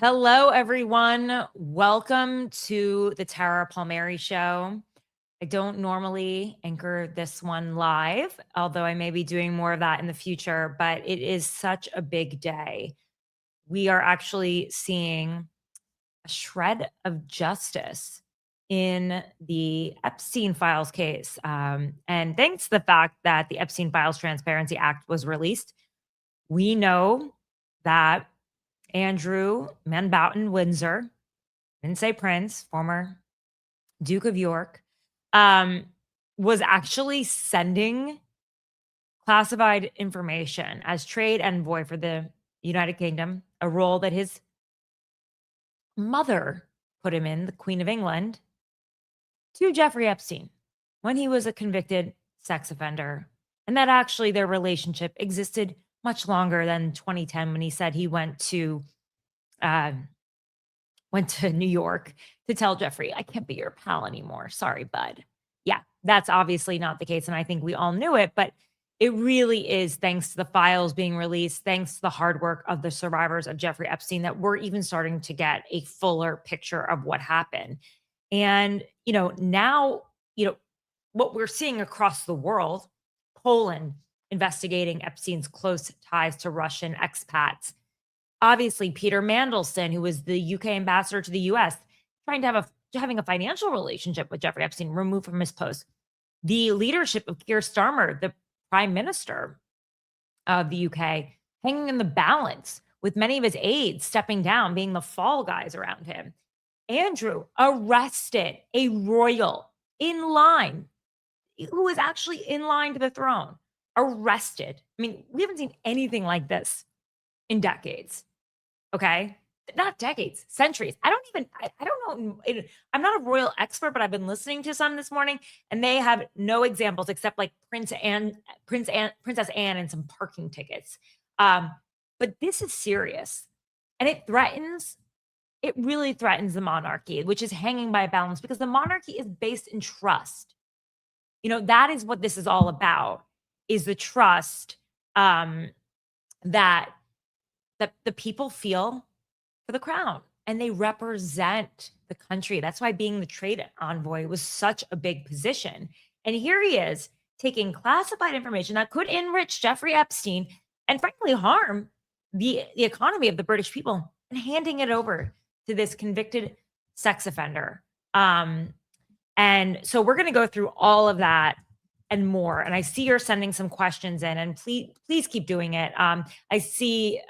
Hello, everyone. Welcome to the Tara Palmeri Show. I don't normally anchor this one live, although I may be doing more of that in the future, but it is such a big day. We are actually seeing a shred of justice in the Epstein Files case. And thanks to the fact that the Epstein Files Transparency Act was released, we know that Andrew Mountbatten Windsor, didn't say Prince, former Duke of York, was actually sending classified information as trade envoy for the United Kingdom, a role that his mother put him in, the Queen of England, to Jeffrey Epstein when he was a convicted sex offender. And that actually their relationship existed much longer than 2010 when he said he went to New York to tell Jeffrey, I can't be your pal anymore. Sorry, bud. Yeah, that's obviously not the case. And I think we all knew it, but it really is thanks to the files being released, thanks to the hard work of the survivors of Jeffrey Epstein, that we're even starting to get a fuller picture of what happened. And, now, what we're seeing across the world, Poland investigating Epstein's close ties to Russian expats. Obviously, Peter Mandelson, who was the UK ambassador to the US, having a financial relationship with Jeffrey Epstein, removed from his post. The leadership of Keir Starmer, the prime minister of the UK, hanging in the balance with many of his aides stepping down, being the fall guys around him. Andrew arrested, a royal in line, who was actually in line to the throne, arrested. I mean, we haven't seen anything like this in decades. Okay. Not decades, centuries. I don't know. I'm not a royal expert, but I've been listening to some this morning and they have no examples except like Princess Anne and some parking tickets. But this is serious and it really threatens the monarchy, which is hanging by a balance because the monarchy is based in trust. That is what this is all about, is the trust that the people feel for the crown, and they represent the country. That's why being the trade envoy was such a big position. And here he is taking classified information that could enrich Jeffrey Epstein and frankly harm the economy of the British people and handing it over to this convicted sex offender. And so we're going to go through all of that and more. And I see you're sending some questions in, and please keep doing it. I see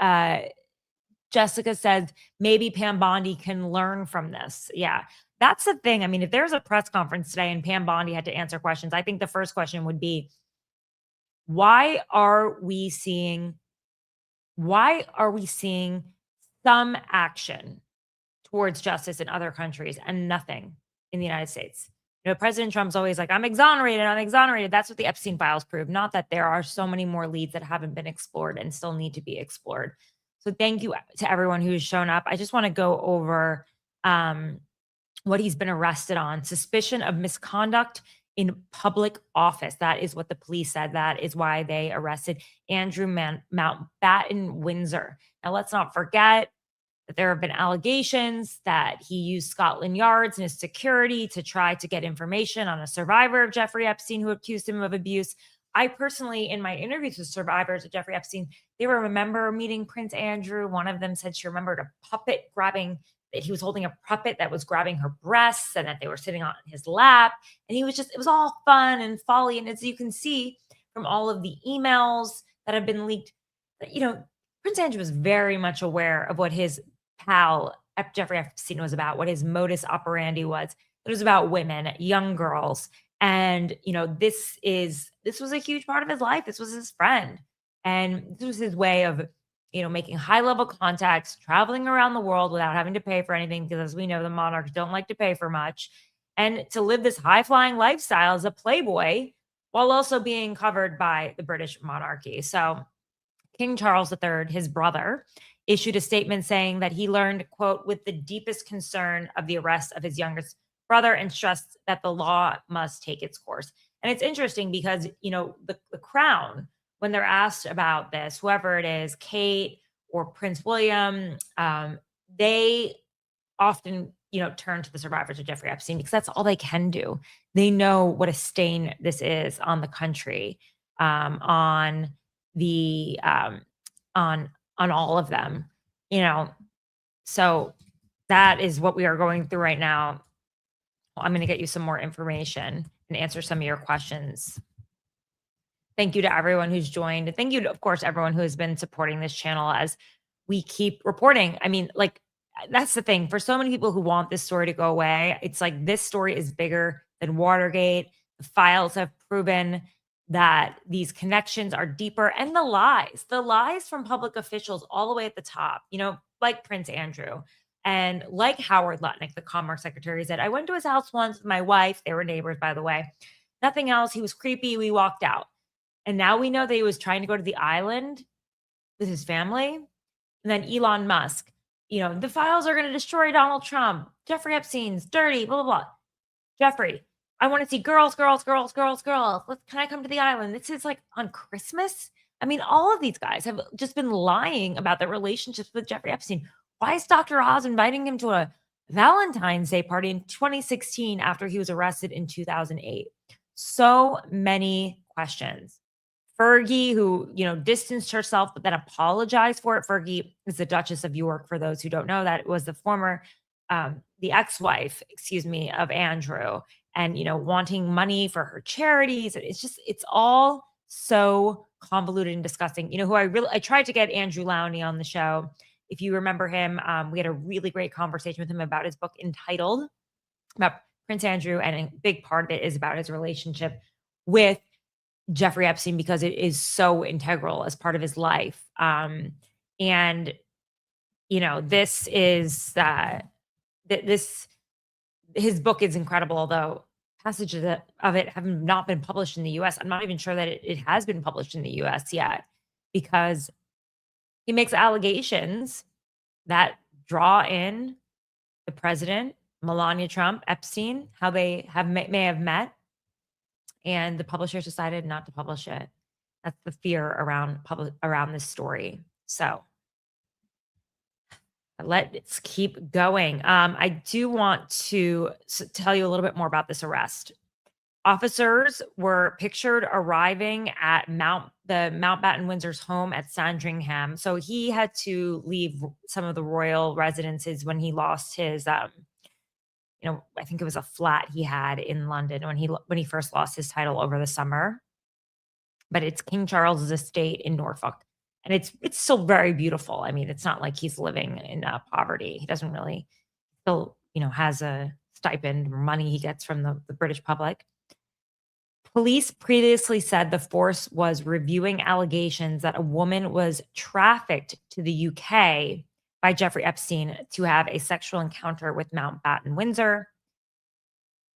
Jessica says maybe Pam Bondi can learn from this. Yeah, that's the thing. I mean, if there's a press conference today and Pam Bondi had to answer questions, I think the first question would be, why are we seeing some action towards justice in other countries and nothing in the United States? President Trump's always like, I'm exonerated. That's what the Epstein files prove, not that there are so many more leads that haven't been explored and still need to be explored. So thank you to everyone who's shown up. I just want to go over what he's been arrested on. Suspicion of misconduct in public office. That is what the police said. That is why they arrested Andrew Mountbatten Windsor. Now, let's not forget that there have been allegations that he used Scotland Yards and his security to try to get information on a survivor of Jeffrey Epstein who accused him of abuse. I personally, in my interviews with survivors of Jeffrey Epstein, they remember meeting Prince Andrew. One of them said she remembered that he was holding a puppet that was grabbing her breasts and that they were sitting on his lap. And it was all fun and folly. And as you can see from all of the emails that have been leaked, Prince Andrew was very much aware of what his pal Jeffrey Epstein was about, what his modus operandi was. It was about women, young girls. And, this was a huge part of his life. This was his friend. And this was his way of, making high level contacts, traveling around the world without having to pay for anything. Because as we know, the monarchs don't like to pay for much, and to live this high flying lifestyle as a playboy while also being covered by the British monarchy. So King Charles III, his brother, issued a statement saying that he learned, quote, with the deepest concern of the arrest of his youngest brother and stressed that the law must take its course. And it's interesting because, the crown, when they're asked about this, whoever it is, Kate or Prince William, they often, turn to the survivors of Jeffrey Epstein because that's all they can do. They know what a stain this is on the country, on the on all of them, you know. So that is what we are going through right now. I'm going to get you some more information and answer some of your questions. Thank you to everyone who's joined. Thank you to, of course, everyone who has been supporting this channel as we keep reporting. I mean, like, that's the thing. For so many people who want this story to go away, it's like this story is bigger than Watergate. The files have proven that these connections are deeper, and the lies from public officials all the way at the top, like Prince Andrew and like Howard Lutnick, the Commerce Secretary, said, I went to his house once with my wife. They were neighbors, by the way. Nothing else. He was creepy. We walked out. And now we know that he was trying to go to the island with his family. And then Elon Musk, the files are going to destroy Donald Trump. Jeffrey Epstein's dirty, blah, blah, blah. Jeffrey, I want to see girls. Can I come to the island? This is like on Christmas. I mean, all of these guys have just been lying about their relationships with Jeffrey Epstein. Why is Dr. Oz inviting him to a Valentine's Day party in 2016 after he was arrested in 2008? So many questions. Fergie, who, distanced herself, but then apologized for it. Fergie is the Duchess of York, for those who don't know. That was the former, the ex-wife, of Andrew, and, wanting money for her charities. It's all so convoluted and disgusting. I tried to get Andrew Lowney on the show. If you remember him, we had a really great conversation with him about his book entitled about Prince Andrew. And a big part of it is about his relationship with Jeffrey Epstein, because it is so integral as part of his life. This is his book is incredible, although passages of it have not been published in the US. I'm not even sure that it has been published in the US yet, because he makes allegations that draw in the president, Melania Trump, Epstein, how they may have met. And the publishers decided not to publish it. That's the fear around this story. So let's keep going. I do want to tell you a little bit more about this arrest. Officers were pictured arriving at the Mountbatten Windsor's home at Sandringham. So he had to leave some of the royal residences when he lost his I think it was a flat he had in London when he first lost his title over the summer. But it's King Charles's estate in Norfolk, and it's still very beautiful. I mean, it's not like he's living in poverty. He doesn't really still, has a stipend or money he gets from the British public. Police previously said the force was reviewing allegations that a woman was trafficked to the UK by Jeffrey Epstein to have a sexual encounter with Mountbatten Windsor.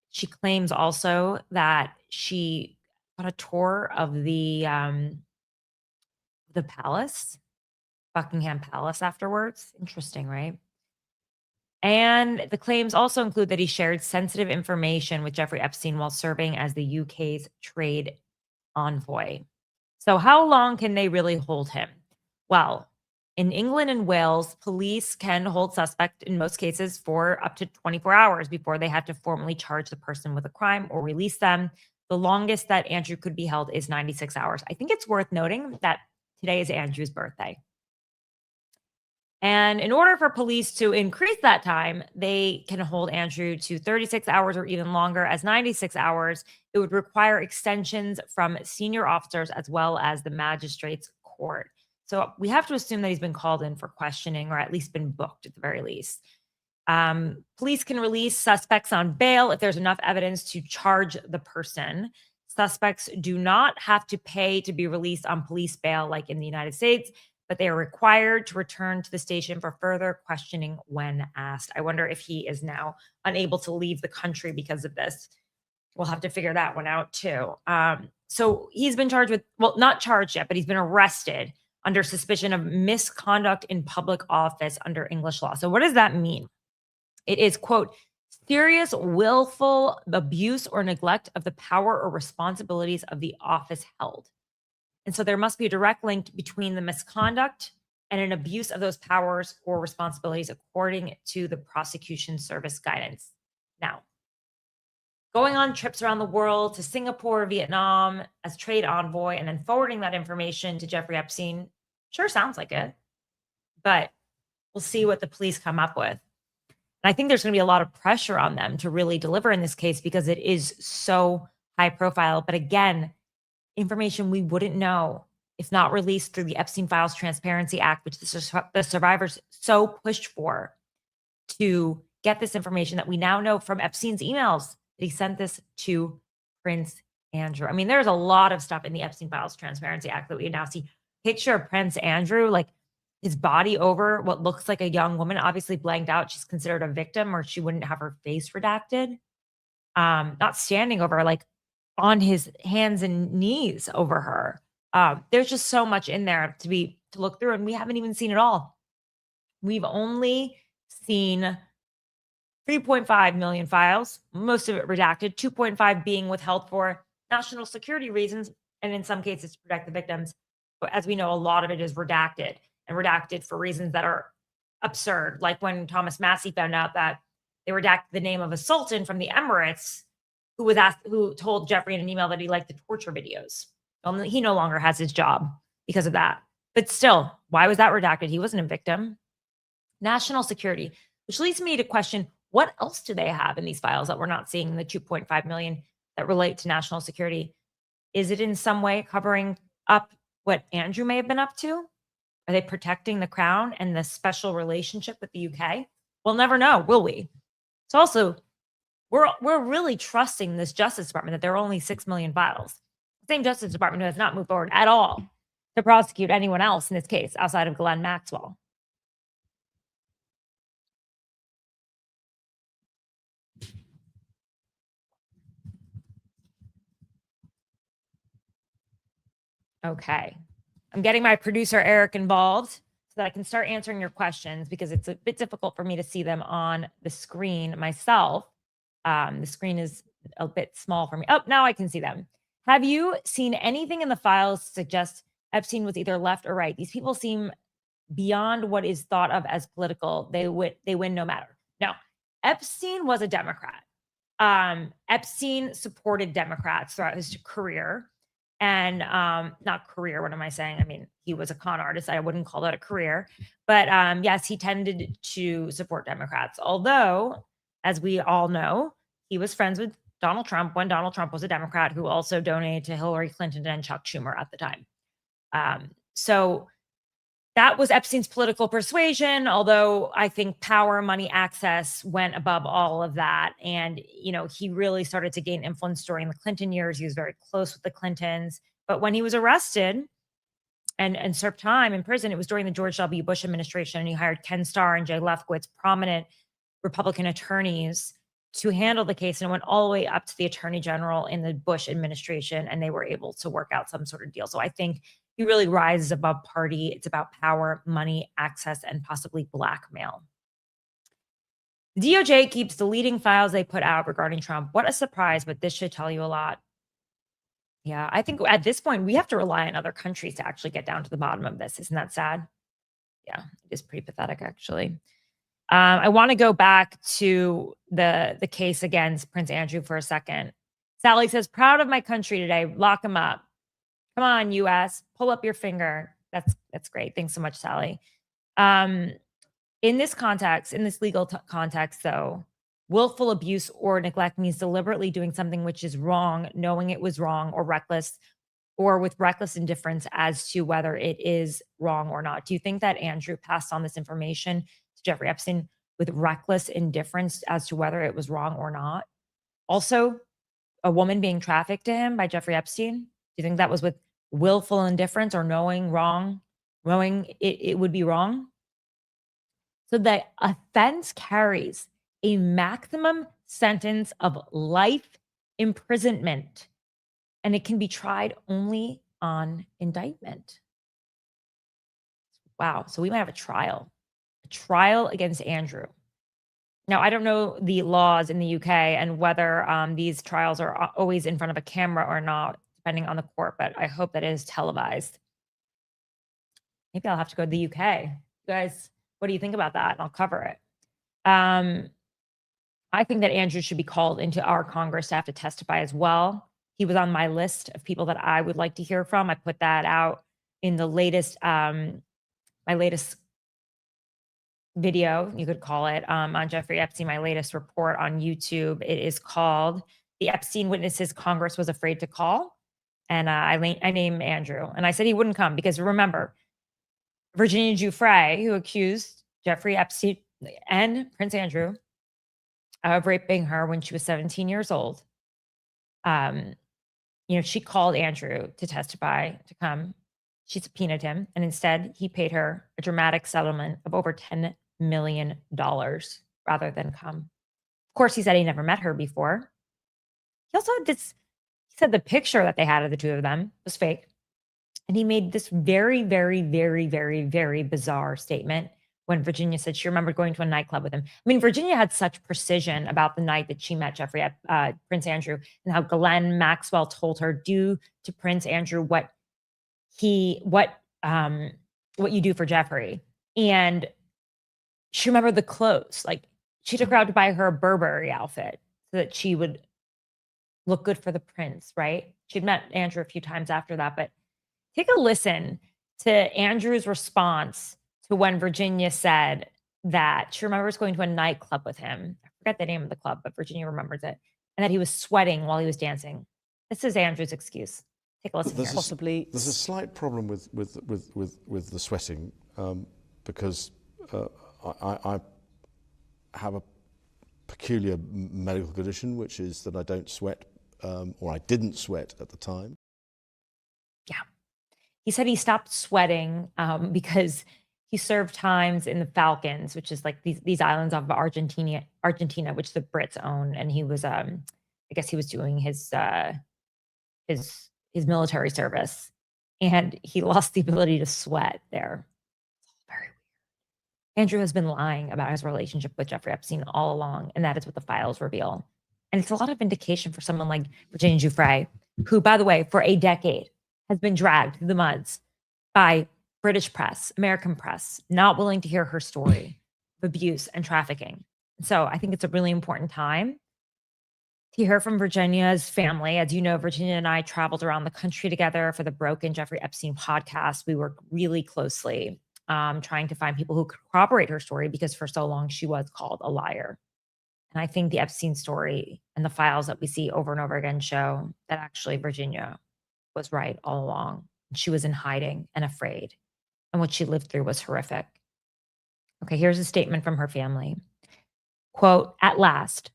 She claims also that she got a tour of the palace, Buckingham Palace, afterwards. Interesting, right? And the claims also include that he shared sensitive information with Jeffrey Epstein while serving as the UK's trade envoy. So how long can they really hold him? Well, in England and Wales, police can hold suspect in most cases for up to 24 hours before they have to formally charge the person with a crime or release them. The longest that Andrew could be held is 96 hours. I think it's worth noting that today is Andrew's birthday. And in order for police to increase that time, they can hold Andrew to 36 hours or even longer as 96 hours. It would require extensions from senior officers as well as the magistrate's court. So we have to assume that he's been called in for questioning, or at least been booked at the very least. Police can release suspects on bail if there's enough evidence to charge the person. Suspects do not have to pay to be released on police bail like in the United States, but they are required to return to the station for further questioning when asked. I wonder if he is now unable to leave the country because of this. We'll have to figure that one out too. So he's been charged with, well, not charged yet, but he's been arrested under suspicion of misconduct in public office under English law. So what does that mean? It is, quote, serious willful abuse or neglect of the power or responsibilities of the office held. And so there must be a direct link between the misconduct and an abuse of those powers or responsibilities according to the prosecution service guidance. Now, going on trips around the world to Singapore, Vietnam as trade envoy, and then forwarding that information to Jeffrey Epstein sure sounds like it, but we'll see what the police come up with. And I think there's going to be a lot of pressure on them to really deliver in this case because it is so high profile. But again, information we wouldn't know if not released through the Epstein Files Transparency Act, which the survivors so pushed for to get this information that we now know from Epstein's emails that he sent this to Prince Andrew. I mean, there's a lot of stuff in the Epstein Files Transparency Act that we now see. Picture of Prince Andrew, like his body over what looks like a young woman, obviously blanked out. She's considered a victim or she wouldn't have her face redacted. Not standing over her, like on his hands and knees over her. There's just so much in there to look through, and we haven't even seen it all. We've only seen 3.5 million files, most of it redacted, 2.5 being withheld for national security reasons, and in some cases to protect the victims. But as we know, a lot of it is redacted, and redacted for reasons that are absurd. Like when Thomas Massie found out that they redacted the name of a sultan from the Emirates who told Jeffrey in an email that he liked the torture videos. Well, he no longer has his job because of that. But still, why was that redacted? He wasn't a victim. National security, which leads me to question, what else do they have in these files that we're not seeing in the 2.5 million that relate to national security? Is it in some way covering up what Andrew may have been up to? Are they protecting the crown and the special relationship with the UK? We'll never know, will we? So also, we're really trusting this Justice Department that there are only 6 million files. The same Justice Department who has not moved forward at all to prosecute anyone else in this case outside of Glenn Maxwell. Okay. I'm getting my producer, Eric, involved so that I can start answering your questions because it's a bit difficult for me to see them on the screen myself. The screen is a bit small for me. Oh, now I can see them. Have you seen anything in the files to suggest Epstein was either left or right? These people seem beyond what is thought of as political. They win no matter. No, Epstein was a Democrat. Epstein supported Democrats throughout his career. And not career, what am I saying? I mean, he was a con artist. I wouldn't call that a career. But yes, he tended to support Democrats. Although, as we all know, he was friends with Donald Trump when Donald Trump was a Democrat who also donated to Hillary Clinton and Chuck Schumer at the time. So that was Epstein's political persuasion, although I think power, money, access went above all of that. And, he really started to gain influence during the Clinton years. He was very close with the Clintons. But when he was arrested and served time in prison, it was during the George W. Bush administration. And he hired Ken Starr and Jay Lefkowitz, prominent Republican attorneys, to handle the case. And it went all the way up to the attorney general in the Bush administration. And they were able to work out some sort of deal. So I think he really rises above party. It's about power, money, access, and possibly blackmail. The DOJ keeps deleting files they put out regarding Trump. What a surprise, but this should tell you a lot. Yeah, I think at this point, we have to rely on other countries to actually get down to the bottom of this. Isn't that sad? Yeah, it is pretty pathetic, actually. I want to go back to the case against Prince Andrew for a second. Sally says, proud of my country today. Lock him up. Come on, US, pull up your finger. That's great. Thanks so much, Sally. In this context, in this legal context, though, willful abuse or neglect means deliberately doing something which is wrong, knowing it was wrong, or reckless, or with reckless indifference as to whether it is wrong or not. Do you think that Andrew passed on this information to Jeffrey Epstein with reckless indifference as to whether it was wrong or not? Also, a woman being trafficked to him by Jeffrey Epstein? Do you think that was with willful indifference or knowing it would be wrong? So the offense carries a maximum sentence of life imprisonment, and it can be tried only on indictment. Wow. So we might have a trial against Andrew. Now, I don't know the laws in the UK and whether these trials are always in front of a camera or not, depending on the court, but I hope that it is televised. Maybe I'll have to go to the UK. You guys, what do you think about that? I'll cover it. I think that Andrew should be called into our Congress to have to testify as well. He was on my list of people that I would like to hear from. I put that out in the latest, my latest video, you could call it, on Jeffrey Epstein, my latest report on YouTube. It is called "The Epstein Witnesses Congress Was Afraid to Call." And I named Andrew. And I said he wouldn't come because, remember, Virginia Giuffre, who accused Jeffrey Epstein and Prince Andrew of raping her when she was 17 years old. She called Andrew to testify, to come. She subpoenaed him, and instead he paid her a dramatic settlement of over $10 million rather than come. Of course, he said he never met her before. He also had this, he said the picture that they had of the two of them was fake. And he made this very, very, very, very, very bizarre statement when Virginia said she remembered going to a nightclub with him. I mean, Virginia had such precision about the night that she met Prince Andrew, and how Glenn Maxwell told her, do to Prince Andrew what you do for Jeffrey. And she remembered the clothes. Like, she took her out to buy her a Burberry outfit so that she would look good for the prince, right? She'd met Andrew a few times after that, but take a listen to Andrew's response to when Virginia said that she remembers going to a nightclub with him. I forget the name of the club, but Virginia remembers it. And that he was sweating while he was dancing. This is Andrew's excuse. Take a listen here. There's a slight problem with the sweating because I have a peculiar medical condition, which is that I don't sweat, or I didn't sweat at the time. Yeah. He said he stopped sweating because he served times in the Falklands, which is like these islands off of Argentina, which the Brits own. And he was, I guess he was doing his military service, and he lost the ability to sweat there. Very weird. Andrew has been lying about his relationship with Jeffrey Epstein all along, and that is what the files reveal. And it's a lot of vindication for someone like Virginia Giuffre, who, by the way, for a decade has been dragged through the muds by British press, American press, not willing to hear her story of abuse and trafficking. So I think it's a really important time to hear from Virginia's family. As you know, Virginia and I traveled around the country together for the Broken Jeffrey Epstein podcast. We worked really closely trying to find people who could corroborate her story, because for so long she was called a liar. And I think the Epstein story and the files that we see over and over again show that actually Virginia was right all along. She was in hiding and afraid, and what she lived through was horrific. Okay, here's a statement from her family. Quote, "At last,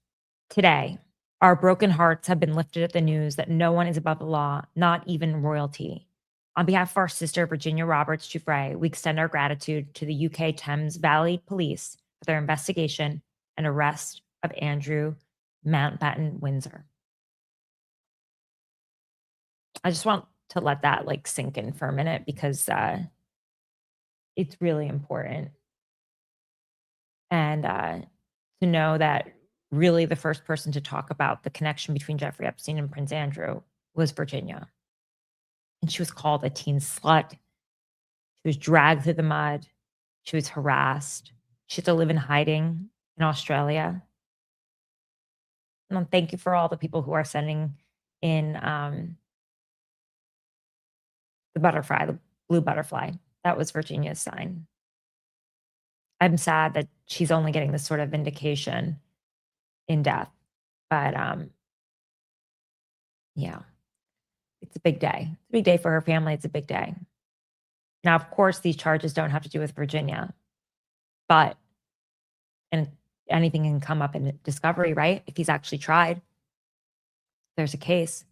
today, our broken hearts have been lifted at the news that no one is above the law, not even royalty. On behalf of our sister, Virginia Roberts Giuffre, we extend our gratitude to the UK Thames Valley Police for their investigation and arrest of Andrew Mountbatten Windsor." I just want to let that sink in for a minute, because it's really important. And to know that really the first person to talk about the connection between Jeffrey Epstein and Prince Andrew was Virginia. And she was called a teen slut. She was dragged through the mud. She was harassed. She had to live in hiding in Australia. And thank you for all the people who are sending in the butterfly, the blue butterfly. That was Virginia's sign. I'm sad that she's only getting this sort of vindication in death. But yeah, it's a big day. It's a big day for her family. It's a big day. Now, of course, these charges don't have to do with Virginia, and anything can come up in discovery, right? If he's actually tried, there's a case.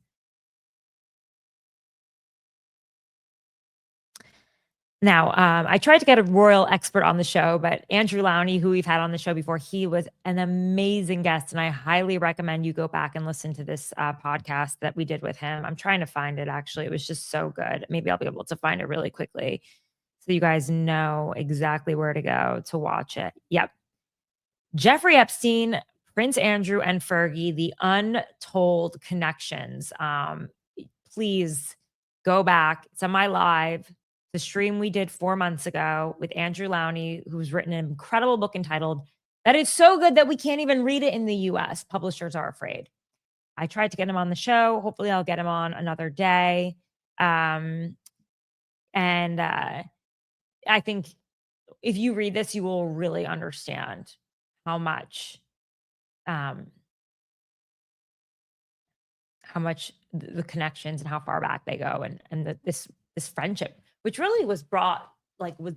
Now, I tried to get a royal expert on the show, but Andrew Lowney, who we've had on the show before, he was an amazing guest, and I highly recommend you go back and listen to this podcast that we did with him. I'm trying to find it, actually. It was just so good. Maybe I'll be able to find it really quickly so you guys know exactly where to go to watch it. Yep. Jeffrey Epstein, Prince Andrew, and Fergie, the untold connections. Please go back. It's on my live. the stream we did 4 months ago with Andrew Lowney, who's written an incredible book entitled "That Is So Good That We Can't Even Read It in the US. Publishers Are Afraid." I tried to get him on the show. Hopefully I'll get him on another day. I think if you read this, you will really understand how much the connections and how far back they go, and this friendship, which really was brought,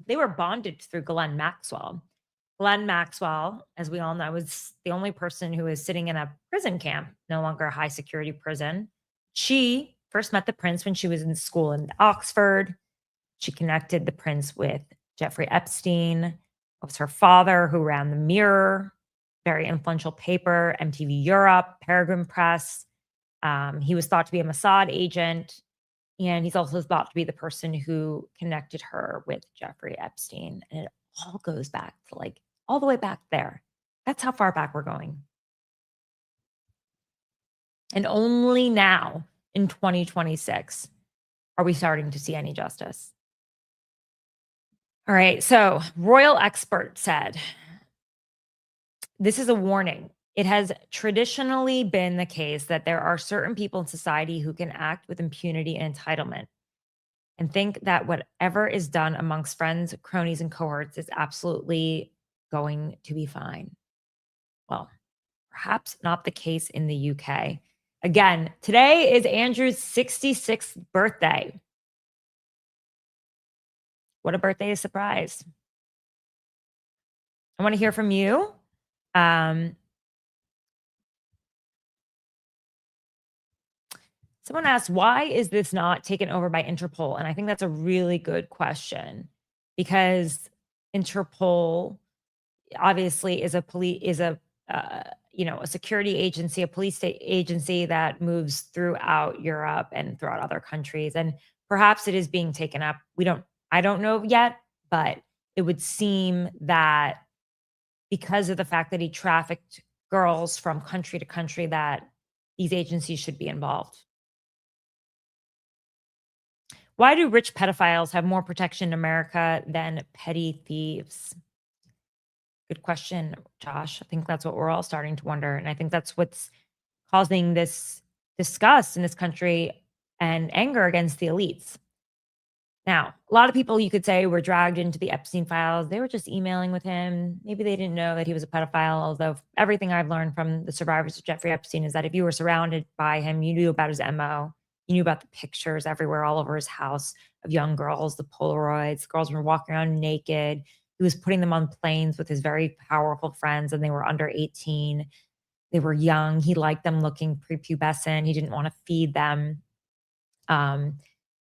they were bonded through Ghislaine Maxwell. Ghislaine Maxwell, as we all know, was the only person who was sitting in a prison camp, no longer a high security prison. She first met the prince when she was in school in Oxford. She connected the prince with Jeffrey Epstein. It was her father who ran the Mirror, very influential paper, MTV Europe, Peregrine Press. He was thought to be a Mossad agent, and he's also thought to be the person who connected her with Jeffrey Epstein. And it all goes back to all the way back there. That's how far back we're going. And only now in 2026 are we starting to see any justice. All right, so royal expert said, this is a warning. It has traditionally been the case that there are certain people in society who can act with impunity and entitlement and think that whatever is done amongst friends, cronies, and cohorts is absolutely going to be fine. Well, perhaps not the case in the UK. Again, today is Andrew's 66th birthday. What a birthday surprise. I want to hear from you. Someone asked, why is this not taken over by Interpol? And I think that's a really good question, because Interpol obviously is a security agency, a police agency that moves throughout Europe and throughout other countries. And perhaps it is being taken up. I don't know yet, but it would seem that because of the fact that he trafficked girls from country to country, that these agencies should be involved. Why do rich pedophiles have more protection in America than petty thieves? Good question, Josh. I think that's what we're all starting to wonder. And I think that's what's causing this disgust in this country and anger against the elites. Now, a lot of people, you could say, were dragged into the Epstein files. They were just emailing with him. Maybe they didn't know that he was a pedophile, although everything I've learned from the survivors of Jeffrey Epstein is that if you were surrounded by him, you knew about his MO. You knew about the pictures everywhere, all over his house of young girls, the Polaroids. Girls were walking around naked. He was putting them on planes with his very powerful friends, and they were under 18. They were young. He liked them looking prepubescent. He didn't want to feed them.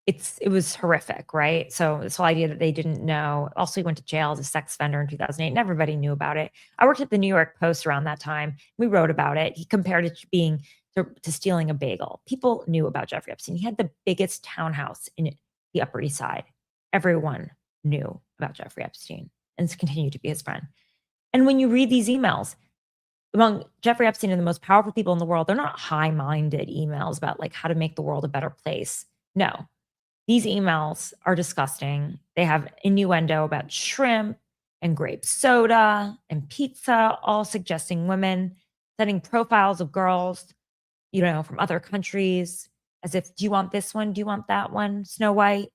It was horrific, right? So this whole idea that they didn't know. Also, he went to jail as a sex offender in 2008, and everybody knew about it. I worked at the New York Post around that time. We wrote about it. He compared it to stealing a bagel. People knew about Jeffrey Epstein. He had the biggest townhouse in the Upper East Side. Everyone knew about Jeffrey Epstein and continued to be his friend. And when you read these emails, among Jeffrey Epstein and the most powerful people in the world, they're not high-minded emails about how to make the world a better place. No, these emails are disgusting. They have innuendo about shrimp and grape soda and pizza, all suggesting women, setting profiles of girls, from other countries, as if, do you want this one? Do you want that one? Snow White,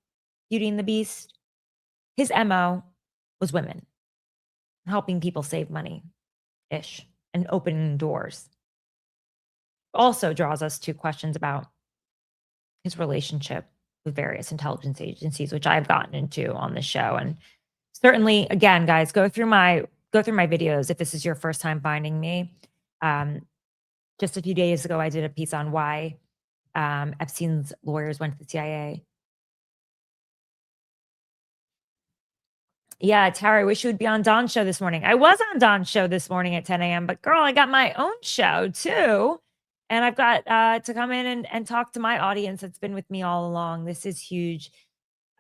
Beauty and the Beast. His MO was women, helping people save money-ish, and opening doors. Also draws us to questions about his relationship with various intelligence agencies, which I've gotten into on the show. And certainly, again, guys, go through my videos if this is your first time finding me. Just a few days ago, I did a piece on why Epstein's lawyers went to the CIA. Yeah, Tara, I wish you would be on Dawn's show this morning. I was on Dawn's show this morning at 10 a.m., but girl, I got my own show too. And I've got to come in and talk to my audience that's been with me all along. This is huge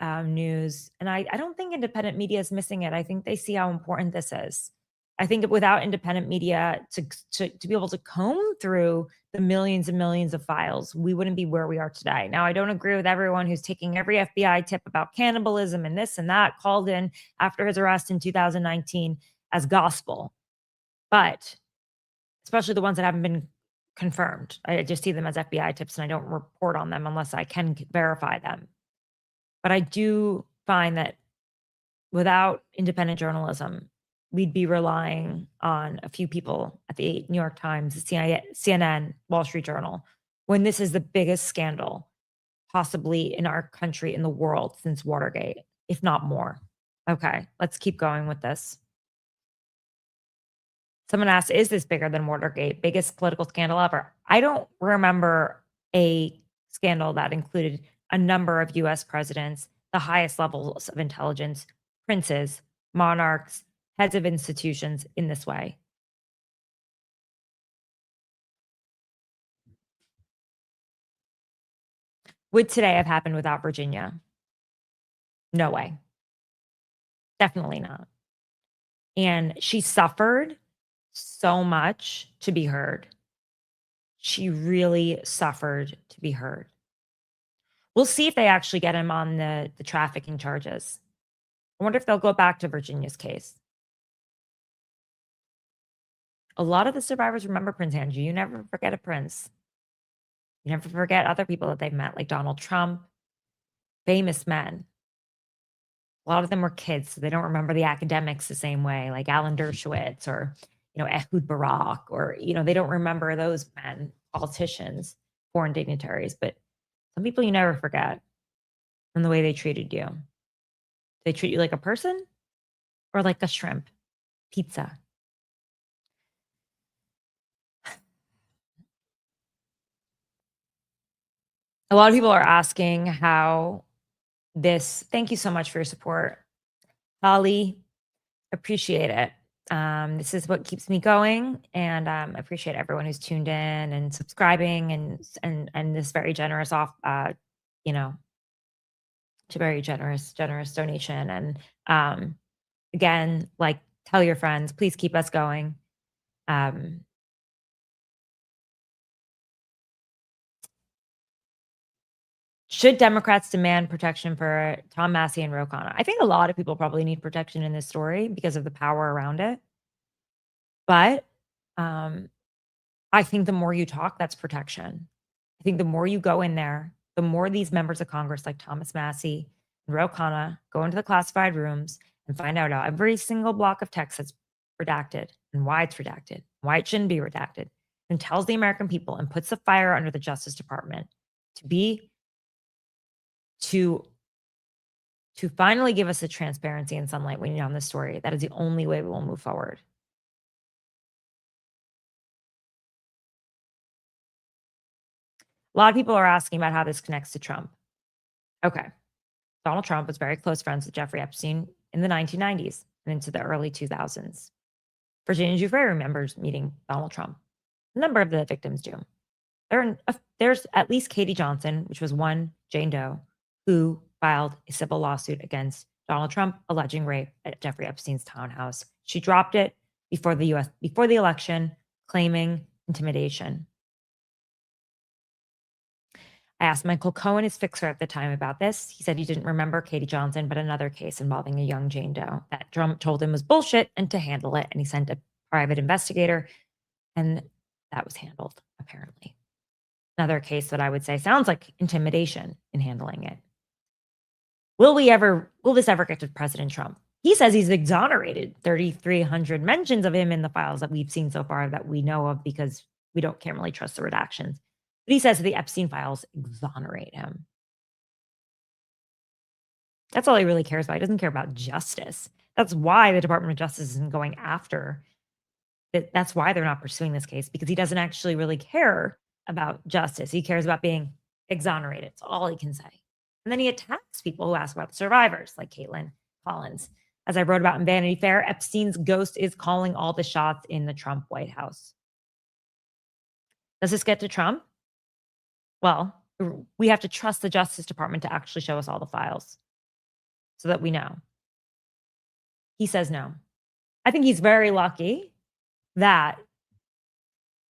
news. And I don't think independent media is missing it. I think they see how important this is. I think without independent media to be able to comb through the millions and millions of files, we wouldn't be where we are today. Now, I don't agree with everyone who's taking every FBI tip about cannibalism and this and that called in after his arrest in 2019 as gospel, but especially the ones that haven't been confirmed. I just see them as FBI tips and I don't report on them unless I can verify them. But I do find that without independent journalism, we'd be relying on a few people at the New York Times, the CNN, Wall Street Journal, when this is the biggest scandal possibly in our country, in the world since Watergate, if not more. Okay, let's keep going with this. Someone asked, is this bigger than Watergate? Biggest political scandal ever? I don't remember a scandal that included a number of US presidents, the highest levels of intelligence, princes, monarchs, heads of institutions in this way. Would today have happened without Virginia? No way. Definitely not. And she suffered so much to be heard. She really suffered to be heard. We'll see if they actually get him on the trafficking charges. I wonder if they'll go back to Virginia's case. A lot of the survivors remember Prince Andrew. You never forget a prince. You never forget other people that they've met, like Donald Trump, famous men. A lot of them were kids, so they don't remember the academics the same way, like Alan Dershowitz or, Ehud Barak, or, they don't remember those men, politicians, foreign dignitaries. But some people you never forget and the way they treated you. They treat you like a person or like a shrimp pizza. A lot of people are asking how this, thank you so much for your support, Holly. Appreciate it. This is what keeps me going, and I appreciate everyone who's tuned in and subscribing and this very generous very generous donation. And again, like, tell your friends, please keep us going. Should Democrats demand protection for Tom Massey and Ro Khanna? I think a lot of people probably need protection in this story because of the power around it. But I think the more you talk, that's protection. I think the more you go in there, the more these members of Congress like Thomas Massey and Ro Khanna go into the classified rooms and find out every single block of text that's redacted and why it's redacted, why it shouldn't be redacted, and tells the American people and puts the fire under the Justice Department to finally give us the transparency and sunlight we need on this story. That is the only way we will move forward. A lot of people are asking about how this connects to Trump. Okay. Donald Trump was very close friends with Jeffrey Epstein in the 1990s and into the early 2000s. Virginia Giuffre remembers meeting Donald Trump. A number of the victims do. There's at least Katie Johnson, which was one Jane Doe, who filed a civil lawsuit against Donald Trump alleging rape at Jeffrey Epstein's townhouse. She dropped it before the election, claiming intimidation. I asked Michael Cohen, his fixer at the time, about this. He said he didn't remember Katie Johnson, but another case involving a young Jane Doe that Trump told him was bullshit and to handle it. And he sent a private investigator, and that was handled, apparently. Another case that I would say sounds like intimidation in handling it. Will this ever get to President Trump? He says he's exonerated 3,300 mentions of him in the files that we've seen so far that we know of because we can't really trust the redactions. But he says the Epstein files exonerate him. That's all he really cares about. He doesn't care about justice. That's why the Department of Justice isn't going after it. That's why they're not pursuing this case, because he doesn't actually really care about justice. He cares about being exonerated. It's all he can say. And then he attacks people who ask about the survivors, like Caitlin Collins. As I wrote about in Vanity Fair, Epstein's ghost is calling all the shots in the Trump White House. Does this get to Trump? Well, we have to trust the Justice Department to actually show us all the files so that we know. He says no. I think he's very lucky that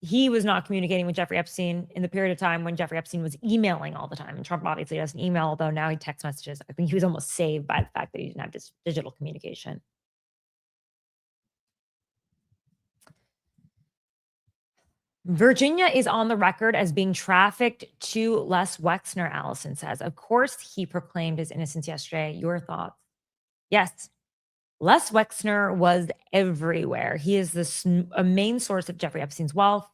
he was not communicating with Jeffrey Epstein in the period of time when Jeffrey Epstein was emailing all the time. And Trump obviously doesn't email, although now he text messages. I think he was almost saved by the fact that he didn't have this digital communication. Virginia is on the record as being trafficked to Les Wexner, Allison says. Of course, he proclaimed his innocence yesterday. Your thoughts? Yes. Les Wexner was everywhere. He is a main source of Jeffrey Epstein's wealth.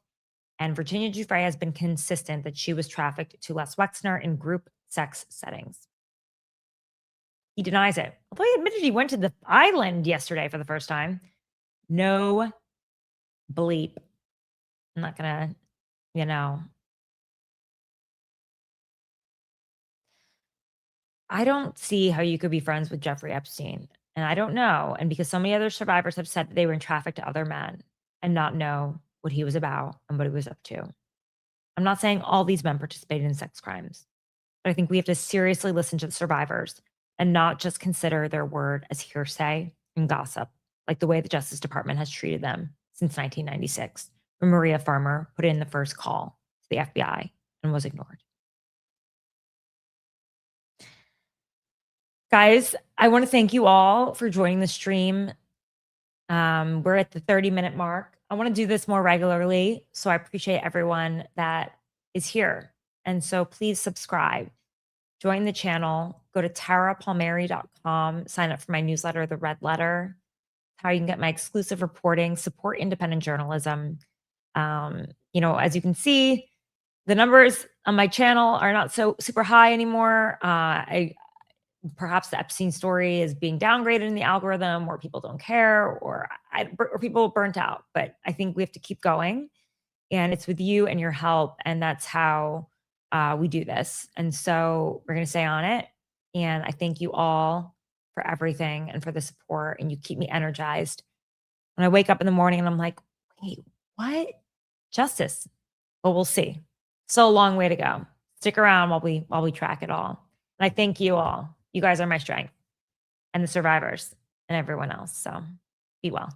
And Virginia Giuffre has been consistent that she was trafficked to Les Wexner in group sex settings. He denies it. Although he admitted he went to the island yesterday for the first time. No bleep. I'm not going to, I don't see how you could be friends with Jeffrey Epstein. And I don't know. And because so many other survivors have said that they were in traffic to other men and not know what he was about and what he was up to. I'm not saying all these men participated in sex crimes, but I think we have to seriously listen to the survivors and not just consider their word as hearsay and gossip, like the way the Justice Department has treated them since 1996, when Maria Farmer put in the first call to the FBI and was ignored. Guys, I want to thank you all for joining the stream. We're at the 30-minute mark. I want to do this more regularly, so I appreciate everyone that is here. And so please subscribe, join the channel, go to tarapalmeri.com, sign up for my newsletter, The Red Letter, how you can get my exclusive reporting, support independent journalism. As you can see, the numbers on my channel are not so super high anymore. Perhaps the Epstein story is being downgraded in the algorithm, or people don't care, or people burnt out. But I think we have to keep going, and it's with you and your help, and that's how we do this. And so we're going to stay on it. And I thank you all for everything and for the support, and you keep me energized. When I wake up in the morning and I'm like, wait, what? Justice? Well, we'll see. Still a long way to go. Stick around while we track it all. And I thank you all. You guys are my strength, and the survivors and everyone else. So be well.